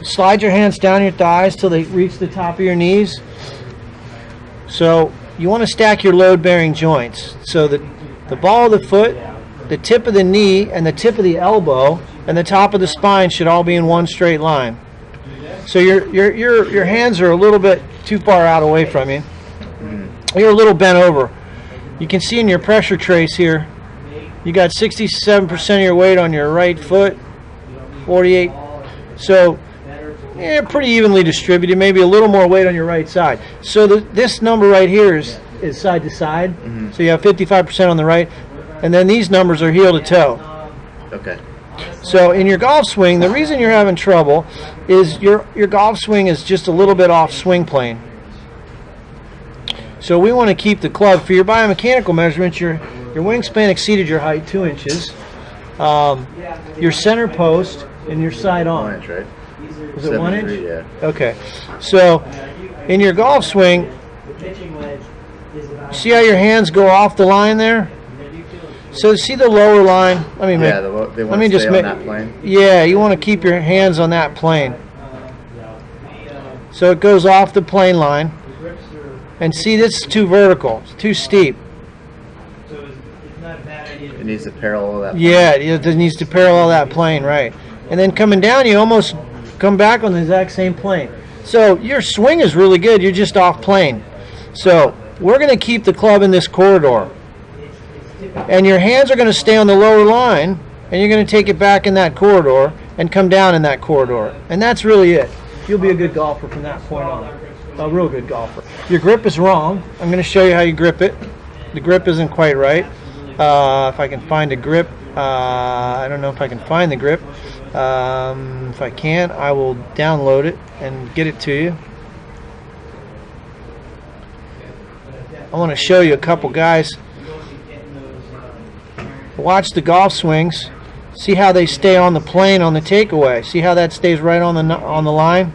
slide your hands down your thighs till they reach the top of your knees. So you want to stack your load-bearing joints so that the ball of the foot, the tip of the knee, and the tip of the elbow and the top of the spine should all be in one straight line. So your hands are a little bit too far out away from you. You're a little bent over. You can see in your pressure trace here, you got 67% of your weight on your right foot, 48. So pretty evenly distributed, maybe a little more weight on your right side. So this number right here is side to side. So you have 55% on the right, and then these numbers are heel to toe. Okay. So in your golf swing, the reason you're having trouble is your golf swing is just a little bit off swing plane. So we want to keep the club, for your biomechanical measurements, your wingspan exceeded your height 2 inches. Your center post and your side on. 1 inch, right? Is it 1 inch? Yeah. Okay. So in your golf swing, see how your hands go off the line there? So see the lower line? Let me just stay on that plane. Yeah, you want to keep your hands on that plane. So it goes off the plane line. And see, this is too vertical. It's too steep. It needs to parallel that plane. Yeah, it needs to parallel that plane, right. And then coming down, you almost come back on the exact same plane. So your swing is really good. You're just off plane. So we're going to keep the club in this corridor. And your hands are going to stay on the lower line, and you're going to take it back in that corridor and come down in that corridor. And that's really it. You'll be a good golfer from that point on. A real good golfer. Your grip is wrong. I'm going to show you how you grip it. The grip isn't quite right. If I can find a grip, I don't know if I can find the grip. If I can, I will download it and get it to you. I want to show you a couple guys. Watch the golf swings. See how they stay on the plane on the takeaway. See how that stays right on the line?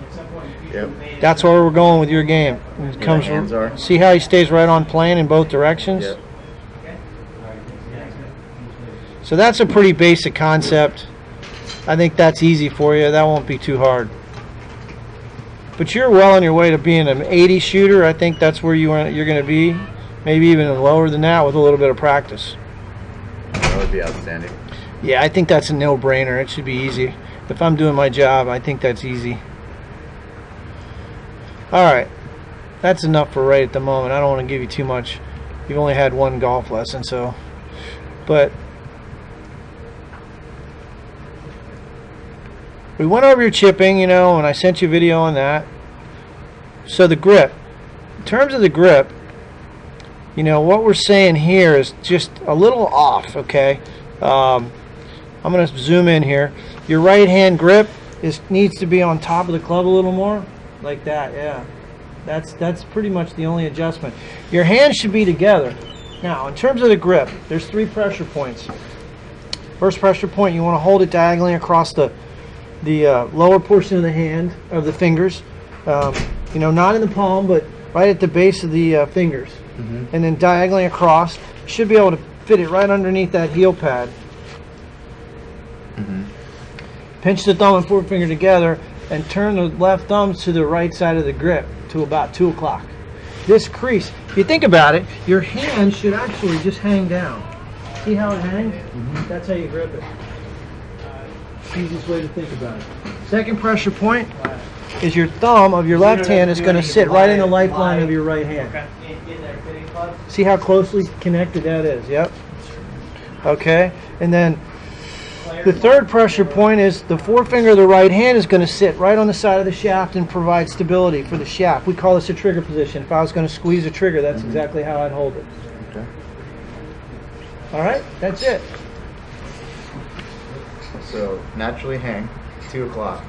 Yep. That's where we're going with your game. It comes from, see how he stays right on plane in both directions? Yep. So that's a pretty basic concept. I think that's easy for you. That won't be too hard. But you're well on your way to being an 80 shooter. I think that's where you're going to be. Maybe even lower than that with a little bit of practice. That would be outstanding. Yeah, I think that's a no-brainer. It should be easy. If I'm doing my job, I think that's easy. Alright, that's enough for right at the moment. I don't want to give you too much. You've only had one golf lesson, so. But we went over your chipping, and I sent you a video on that. So the grip. In terms of the grip, what we're saying here is just a little off, okay? I'm going to zoom in here. Your right hand grip needs to be on top of the club a little more. Like that, yeah. That's pretty much the only adjustment. Your hands should be together. Now, in terms of the grip, there's 3 pressure points. First pressure point, you want to hold it diagonally across the lower portion of the hand, of the fingers. Not in the palm, but right at the base of the fingers. And then diagonally across. You should be able to fit it right underneath that heel pad. Pinch the thumb and forefinger together and turn the left thumb to the right side of the grip to about 2 o'clock. This crease, if you think about it, your hand should actually just hang down. See how it hangs? That's how you grip it. Easiest way to think about it. Second pressure point is your thumb of your left hand is going to sit right in the lifeline of your right hand. See how closely connected that is? Yep. Okay. And then the third pressure point is the forefinger of the right hand is going to sit right on the side of the shaft and provide stability for the shaft. We call this a trigger position. If I was going to squeeze a trigger, that's exactly how I'd hold it. Okay. All right, that's it. So naturally hang 2 o'clock.